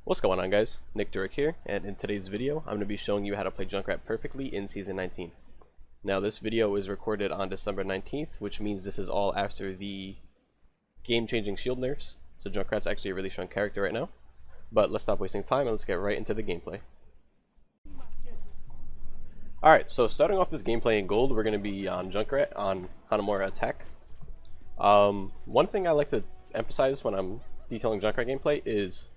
What's going on, guys? Nick Durek here, and in today's video I'm going to be showing you how to play Junkrat perfectly in Season 19. Now this video is recorded on December 19th, which means this is all after the game-changing shield nerfs, so Junkrat's actually a really strong character right now. But let's stop wasting time and let's get right into the gameplay. Alright, so starting off this gameplay in gold, we're going to be on Junkrat, on Hanamura attack. One thing I like to emphasize when I'm detailing Junkrat gameplay is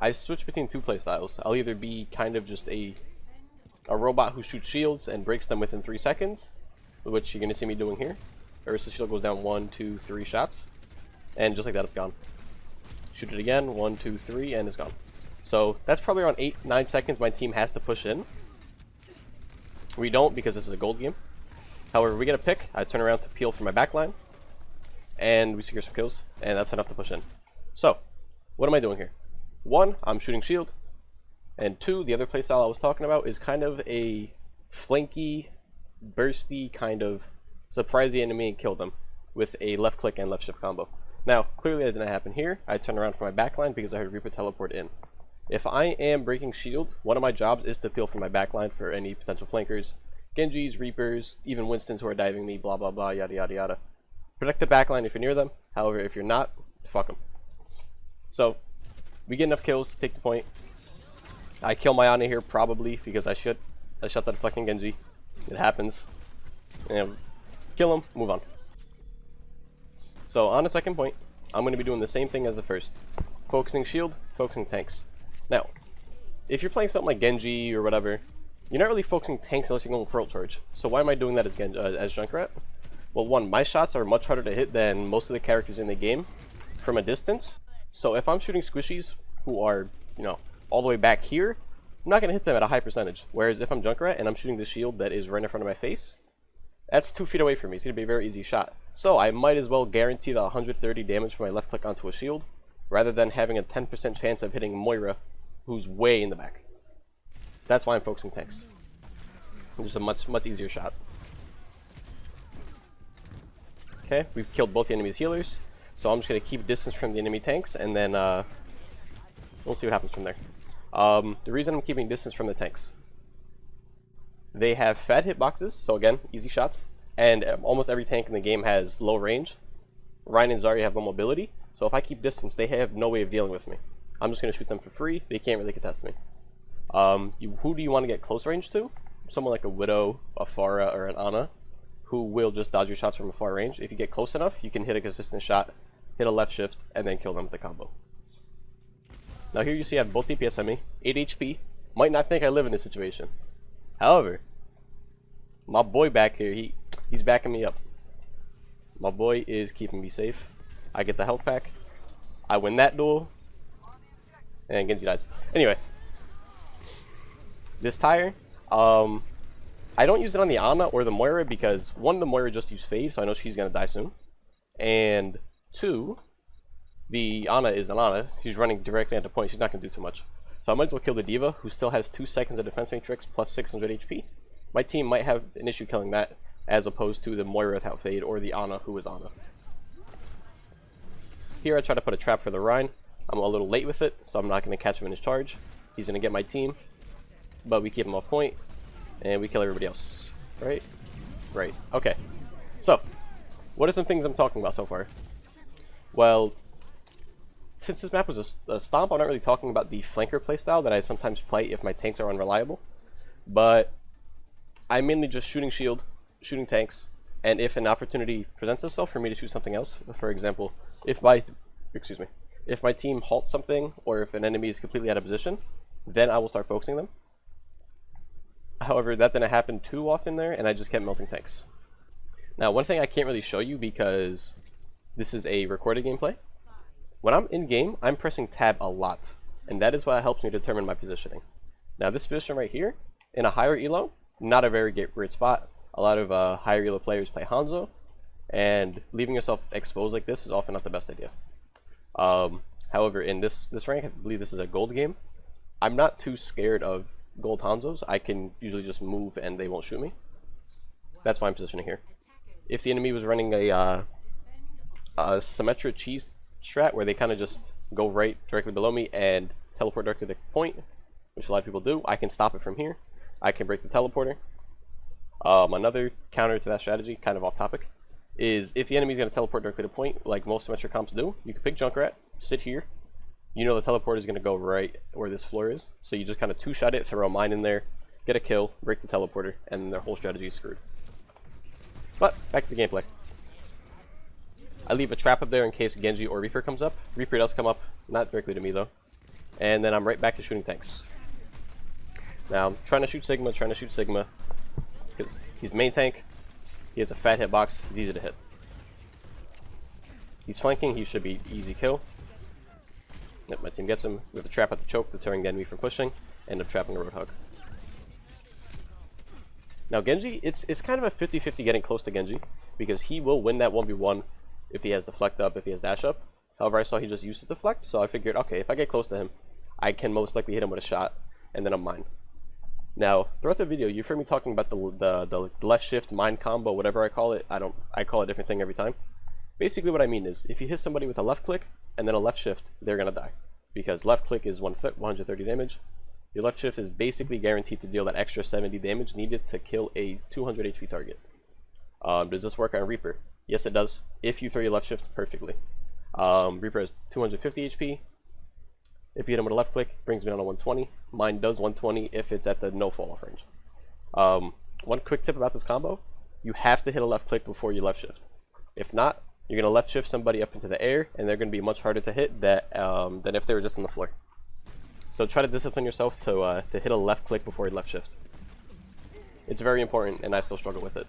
I switch between two playstyles. I'll either be kind of just a robot who shoots shields and breaks them within 3 seconds, which you're going to see me doing here. First, the shield goes down 1, 2, 3 shots, and just like that, it's gone. Shoot it again, 1, 2, 3, and it's gone. So that's probably around 8, 9 seconds my team has to push in. We don't, because this is a gold game. However, we get a pick, I turn around to peel for my backline, and we secure some kills, and that's enough to push in. So, what am I doing here? 1, I'm shooting shield, and 2, the other playstyle I was talking about is kind of a flanky, bursty kind of surprise the enemy and kill them with a left click and left shift combo. Now, clearly that didn't happen here. I turned around for my backline because I heard Reaper teleport in. If I am breaking shield, one of my jobs is to peel from my backline for any potential flankers, Genjis, Reapers, even Winstons who are diving me, blah blah blah, yada yada yada. Protect the backline if you're near them. However, if you're not, fuck them. So we get enough kills to take the point. I kill my Ana here probably because I shot that fucking Genji. It happens. And kill him, move on. So on the second point, I'm going to be doing the same thing as the first. Focusing shield, focusing tanks. Now, if you're playing something like Genji or whatever, you're not really focusing tanks unless you're going curl charge. So why am I doing that as Junkrat? Well, 1, my shots are much harder to hit than most of the characters in the game from a distance. So if I'm shooting squishies who are, all the way back here, I'm not going to hit them at a high percentage. Whereas if I'm Junkrat and I'm shooting the shield that is right in front of my face, that's 2 feet away from me. It's going to be a very easy shot. So I might as well guarantee the 130 damage from my left click onto a shield, rather than having a 10% chance of hitting Moira, who's way in the back. So that's why I'm focusing tanks. Just a much easier shot. Okay, we've killed both the enemy's healers. So I'm just going to keep distance from the enemy tanks, and then we'll see what happens from there. The reason I'm keeping distance from the tanks, they have fat hitboxes, so again, easy shots, and almost every tank in the game has low range. Ryan and Zarya have low mobility, so if I keep distance, they have no way of dealing with me. I'm just going to shoot them for free. They can't really contest me. Who do you want to get close range to? Someone like a Widow, a Pharah, or an Ana, who will just dodge your shots from a far range. If you get close enough, you can hit a consistent shot, hit a left shift, and then kill them with a combo. Now here you see I have both DPS on me, 8 HP. Might not think I live in this situation. However, my boy back here, he's backing me up. My boy is keeping me safe. I get the health pack. I win that duel. And Genji dies. Anyway. This tire, I don't use it on the Ana or the Moira because 1, the Moira just used Fade, so I know she's going to die soon. And 2, the Ana is an Ana. She's running directly at the point. She's not going to do too much. So I might as well kill the D.Va, who still has 2 seconds of defense matrix plus 600 HP. My team might have an issue killing that, as opposed to the Moira without Fade or the Ana who is Ana. Here I try to put a trap for the Rhine. I'm a little late with it, so I'm not going to catch him in his charge. He's going to get my team, but we keep him off point, and we kill everybody else. Right? Right. Okay. So, what are some things I'm talking about so far? Well, since this map was a stomp, I'm not really talking about the flanker playstyle that I sometimes play if my tanks are unreliable. But I'm mainly just shooting shield, shooting tanks, and if an opportunity presents itself for me to shoot something else, for example, if my team halts something, or if an enemy is completely out of position, then I will start focusing them. However, that didn't happen too often there, and I just kept melting tanks. Now, one thing I can't really show you because this is a recorded gameplay. When I'm in game, I'm pressing tab a lot, and that is what helps me determine my positioning. Now, this position right here, in a higher elo, not a very great spot. A lot of higher elo players play Hanzo, and leaving yourself exposed like this is often not the best idea. However, in this rank, I believe this is a gold game, I'm not too scared of gold Hanzos. I can usually just move and they won't shoot me. That's why I'm positioning here. If the enemy was running a Symmetra cheese strat where they kind of just go right directly below me and teleport directly to the point, which a lot of people do. I can stop it from here. I can break the teleporter. Another counter to that strategy, kind of off topic, is if the enemy's going to teleport directly to point, like most symmetric comps do, you can pick Junkrat, sit here. You know the teleporter is going to go right where this floor is, so you just kind of two-shot it, throw a mine in there, get a kill, break the teleporter, and their whole strategy is screwed. But, back to the gameplay. I leave a trap up there in case Genji or Reaper comes up. Reaper does come up, not directly to me though. And then I'm right back to shooting tanks. Now, I'm trying to shoot Sigma, because he's main tank, he has a fat hitbox, he's easy to hit. He's flanking, he should be easy kill. Yep, my team gets him. We have a trap at the choke, deterring the enemy from pushing, end up trapping a Roadhog. Now Genji, it's kind of a 50-50 getting close to Genji, because he will win that 1v1 if he has deflect up, if he has dash up. However, I saw he just used his deflect, so I figured, okay, if I get close to him, I can most likely hit him with a shot, and then I'm mine. Now, throughout the video, you've heard me talking about the left shift mine combo, whatever I call it. I call it a different thing every time. Basically what I mean is, if you hit somebody with a left click and then a left shift, they're gonna die. Because left click is 130 damage. Your left shift is basically guaranteed to deal that extra 70 damage needed to kill a 200 HP target. Does this work on Reaper? Yes, it does, if you throw your left shift perfectly. Reaper has 250 HP. If you hit him with a left click, brings me down to 120. Mine does 120 if it's at the no fall off range. One quick tip about this combo, you have to hit a left click before you left shift. If not, you're going to left shift somebody up into the air, and they're going to be much harder to hit than if they were just on the floor. So try to discipline yourself to hit a left click before you left shift. It's very important, and I still struggle with it.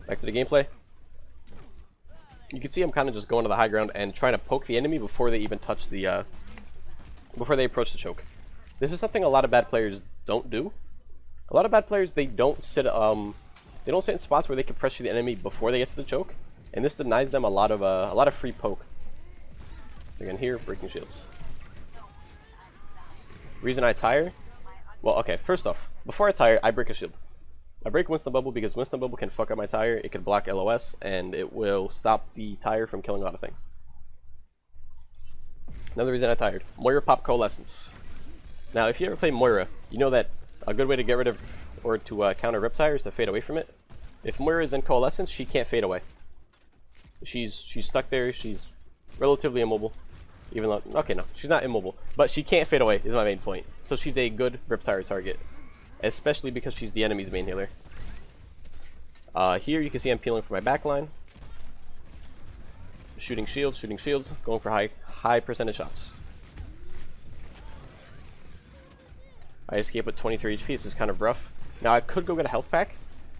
Back to the gameplay. You can see I'm kind of just going to the high ground and trying to poke the enemy before they even touch the before they approach the choke. This is something a lot of bad players don't do. A lot of bad players, they don't sit in spots where they can pressure the enemy before they get to the choke, and this denies them a lot of free poke. Again, here, breaking shields. Reason I tire? Well, okay, first off, before I tire, I break a shield. I break Winston Bubble because Winston Bubble can fuck up my tire, it can block LOS, and it will stop the tire from killing a lot of things. Another reason I tired, Moira Pop Coalescence. Now, if you ever play Moira, you know that a good way to get rid of, or to counter Riptire is to fade away from it. If Moira is in Coalescence, she can't fade away. She's stuck there, she's relatively immobile. Even though, okay, no, she's not immobile, but she can't fade away is my main point. So she's a good Riptire target, especially because she's the enemy's main healer. Here you can see I'm peeling for my backline. Shooting shields, going for high percentage shots. I escape with 23 HP, this is kind of rough. Now I could go get a health pack.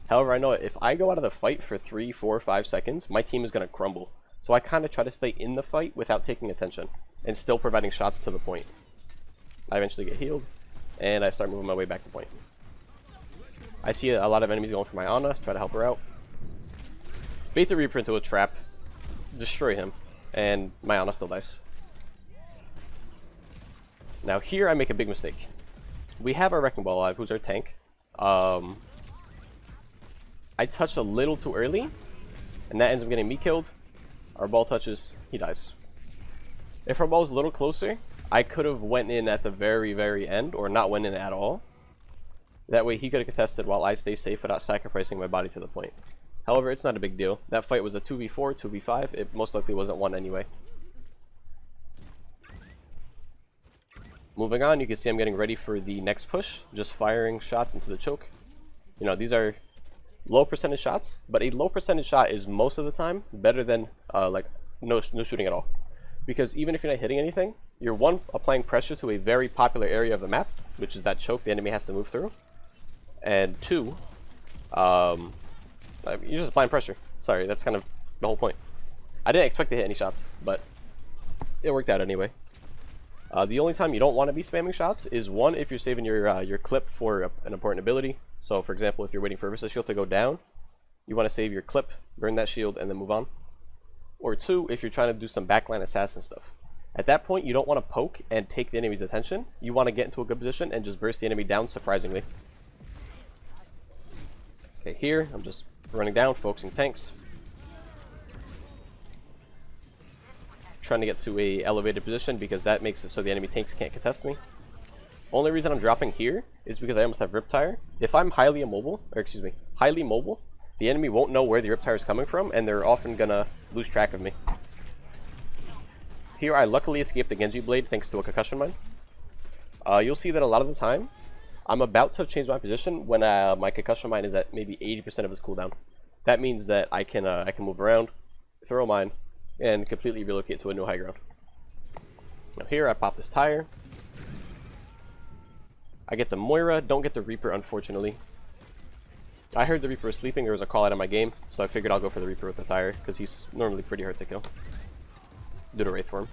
However, I know if I go out of the fight for 3, 4, 5 seconds, my team is going to crumble. So I kind of try to stay in the fight without taking attention, and still providing shots to the point. I eventually get healed, and I start moving my way back to point. I see a lot of enemies going for my Ana, try to help her out. Bait the Reaper into a trap, destroy him, and my Ana still dies. Now here I make a big mistake. We have our Wrecking Ball alive, who's our tank. I touched a little too early, and that ends up getting me killed. Our ball touches, he dies. If our ball's a little closer, I could have went in at the very, very end, or not went in at all. That way he could have contested while I stay safe without sacrificing my body to the point. However, it's not a big deal. That fight was a 2v4, 2v5. It most likely wasn't one anyway. Moving on, you can see I'm getting ready for the next push. Just firing shots into the choke. You know, these are low percentage shots, but a low percentage shot is most of the time better than like no shooting at all. Because even if you're not hitting anything, you're one, applying pressure to a very popular area of the map, which is that choke the enemy has to move through. And two, you're just applying pressure. Sorry, that's kind of the whole point. I didn't expect to hit any shots, but it worked out anyway. The only time you don't want to be spamming shots is one, if you're saving your clip for an important ability. So for example, if you're waiting for a Orisa shield to go down, you want to save your clip, burn that shield, and then move on. Or two, if you're trying to do some backline assassin stuff. At that point, you don't want to poke and take the enemy's attention. You want to get into a good position and just burst the enemy down surprisingly. Okay, here, I'm just running down, focusing tanks. trying to get to a elevated position because that makes it so the enemy tanks can't contest me. Only reason I'm dropping here is because I almost have Riptire. If I'm highly mobile, the enemy won't know where the Riptire is coming from, and they're often gonna lose track of me. Here, I luckily escaped the Genji Blade thanks to a concussion mine. You'll see that a lot of the time, I'm about to change my position when my concussion mine is at maybe 80% of its cooldown. That means that I can move around, throw a mine, and completely relocate to a new high ground. Now here, I pop this tire. I get the Moira, don't get the Reaper, unfortunately. I heard the Reaper was sleeping, there was a call out of my game, so I figured I'll go for the Reaper with the tire, because he's normally pretty hard to kill. Do the Wraith form.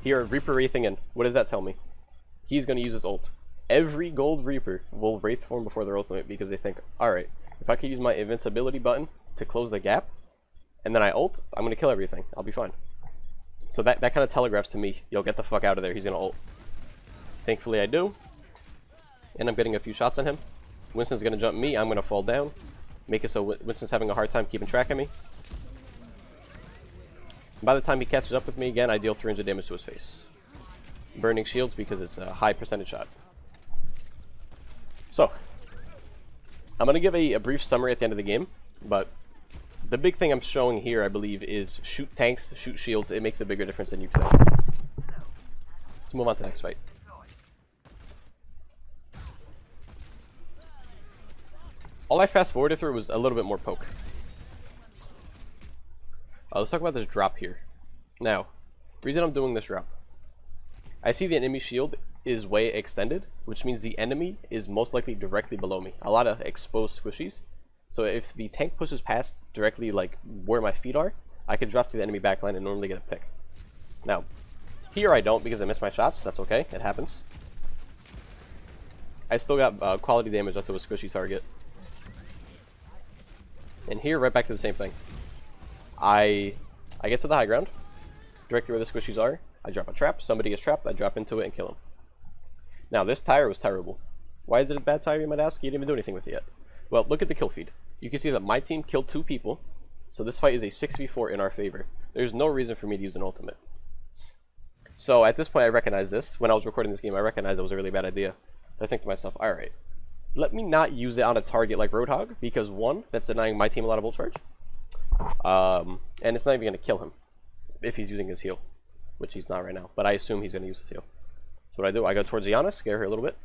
Here, Reaper Wraithing in. What does that tell me? He's going to use his ult. Every gold Reaper will Wraith form before their ultimate because they think, alright, if I could use my invincibility button to close the gap, and then I ult, I'm going to kill everything. I'll be fine. So that kind of telegraphs to me, yo, get the fuck out of there, he's going to ult. Thankfully I do. And I'm getting a few shots on him. Winston's going to jump me, I'm going to fall down. Make it so Winston's having a hard time keeping track of me. By the time he catches up with me again, I deal 300 damage to his face. Burning shields because it's a high percentage shot. So, I'm going to give a brief summary at the end of the game, but the big thing I'm showing here, I believe, is shoot tanks, shoot shields. It makes a bigger difference than you could. Let's move on to the next fight. All I fast forwarded through was a little bit more poke. Let's talk about this drop here. Now, the reason I'm doing this drop, I see the enemy shield is way extended, which means the enemy is most likely directly below me. A lot of exposed squishies. So if the tank pushes past directly like where my feet are, I could drop to the enemy backline and normally get a pick. Now, here I don't because I missed my shots. That's okay, it happens. I still got quality damage up to a squishy target. And here, right back to the same thing. I get to the high ground, directly where the squishies are. I drop a trap, somebody gets trapped, I drop into it and kill him. Now, this tire was terrible. Why is it a bad tire, you might ask? You didn't even do anything with it yet. Well, look at the kill feed. You can see that my team killed 2 people, so this fight is a 6v4 in our favor. There's no reason for me to use an ultimate. So, at this point, I recognize this. When I was recording this game, I recognized it was a really bad idea. I think to myself, alright, let me not use it on a target like Roadhog, because 1, that's denying my team a lot of ult charge. And it's not even going to kill him if he's using his heal, which he's not right now, but I assume he's going to use his heal. So what I do, I go towards Gianna, scare her a little bit.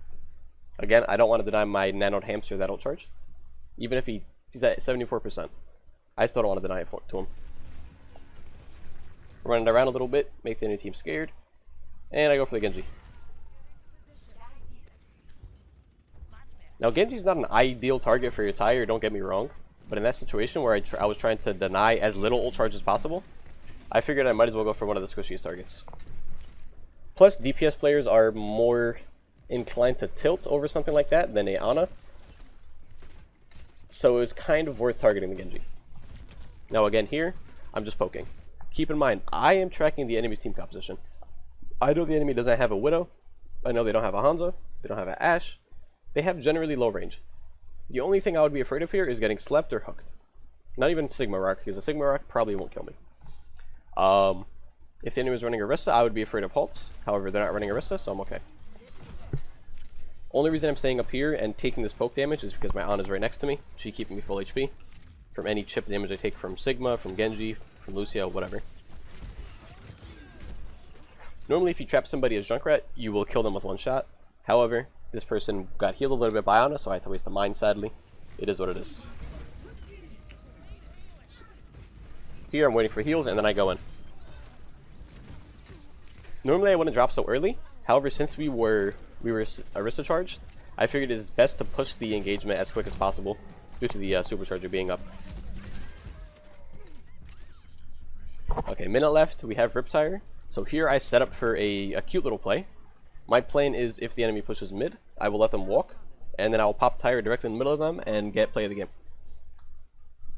Again, I don't want to deny my nanoed hamster that ult charge. Even if he's at 74%, I still don't want to deny it to him. Run it around a little bit, make the enemy team scared, and I go for the Genji. Now, Genji's not an ideal target for your tire, don't get me wrong. But in that situation where I was trying to deny as little ult charge as possible, I figured I might as well go for one of the squishiest targets. Plus, DPS players are more inclined to tilt over something like that than a Ana. So it was kind of worth targeting the Genji. Now again here, I'm just poking. Keep in mind, I am tracking the enemy's team composition. I know the enemy doesn't have a Widow. I know they don't have a Hanzo. They don't have an Ashe. They have generally low range. The only thing I would be afraid of here is getting slept or hooked. Not even Sigma Rock, because a Sigma Rock probably won't kill me. If the enemy was running Orisa, I would be afraid of halts. However, they're not running Orisa, so I'm okay. Only reason I'm staying up here and taking this poke damage is because my Ana's right next to me. She's keeping me full HP from any chip damage I take from Sigma, from Genji, from Lucio, whatever. Normally, if you trap somebody as Junkrat, you will kill them with one shot. However, this person got healed a little bit by Ana, so I had to waste the mine, sadly. It is what it is. Here, I'm waiting for heals, and then I go in. Normally, I wouldn't drop so early. However, since we were Orisa charged, I figured it is best to push the engagement as quick as possible due to the supercharger being up. Okay, minute left. We have Riptire. So here I set up for a cute little play. My plan is if the enemy pushes mid, I will let them walk, and then I will pop tire directly in the middle of them and get play of the game.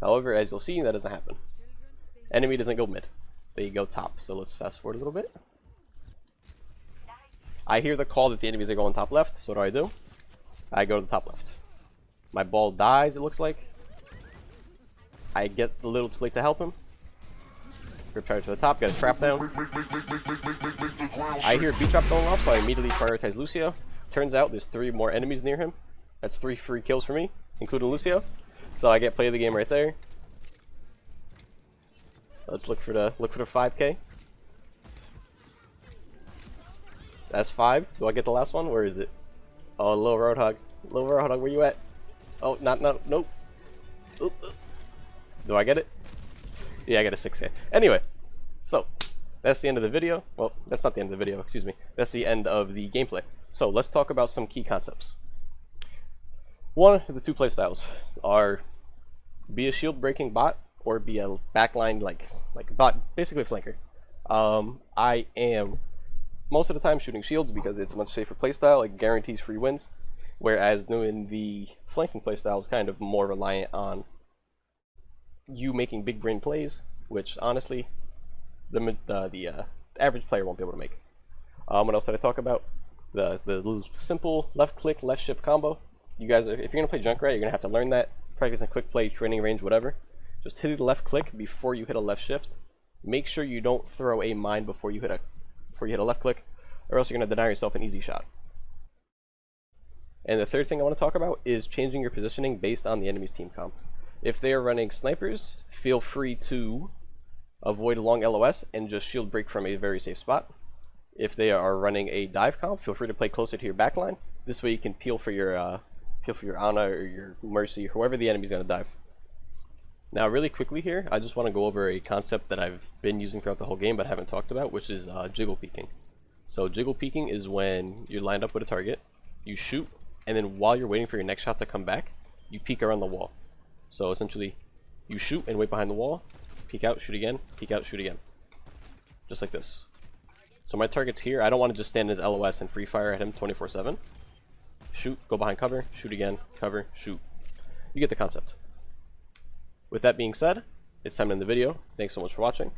However, as you'll see, that doesn't happen. Enemy doesn't go mid. They go top. So let's fast forward a little bit. I hear the call that the enemies are going top left, so what do? I go to the top left. My ball dies, it looks like. I get a little too late to help him. Riptide to the top, get a trap down. I hear beat trap going off, so I immediately prioritize Lucio. Turns out there's 3 more enemies near him. That's 3 free kills for me, including Lucio. So I get play of the game right there. Let's look for the 5k. That's 5. Do I get the last one? Where is it? Oh, little Roadhog. Little Roadhog, where you at? Oh, nope. Oop. Do I get it? Yeah, I get a 6k. Anyway, so that's the end of the video. Well, that's not the end of the video, excuse me. That's the end of the gameplay. So let's talk about some key concepts. One of the 2 playstyles are be a shield breaking bot or be a backline like bot, basically a flanker. I am most of the time shooting shields because it's a much safer playstyle. It guarantees free wins, whereas doing the flanking playstyle is kind of more reliant on you making big brain plays, which honestly the average player won't be able to make. What else did I talk about? The little simple left click, left shift combo. You guys, if you're gonna play Junkrat, you're gonna have to learn that. Practice in quick play, training range, whatever. Just hit the left click before you hit a left shift. Make sure you don't throw a mine before you hit a left click, or else you're gonna deny yourself an easy shot. And the third thing I want to talk about is changing your positioning based on the enemy's team comp. If they are running snipers, feel free to avoid a long LOS and just shield break from a very safe spot. If they are running a dive comp, feel free to play closer to your backline. This way you can peel for your Ana or your Mercy, whoever the enemy's gonna dive. Now, really quickly here, I just want to go over a concept that I've been using throughout the whole game but haven't talked about, which is jiggle peeking. So jiggle peeking is when you're lined up with a target, you shoot, and then while you're waiting for your next shot to come back, you peek around the wall. So essentially, you shoot and wait behind the wall, peek out, shoot again, peek out, shoot again. Just like this. So my target's here. I don't want to just stand in his LOS and free fire at him 24/7. Shoot, go behind cover, shoot again, cover, shoot. You get the concept. With that being said, it's time to end the video. Thanks so much for watching.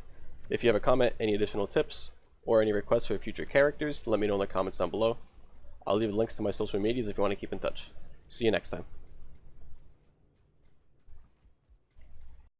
If you have a comment, any additional tips, or any requests for future characters, let me know in the comments down below. I'll leave links to my social medias if you want to keep in touch. See you next time.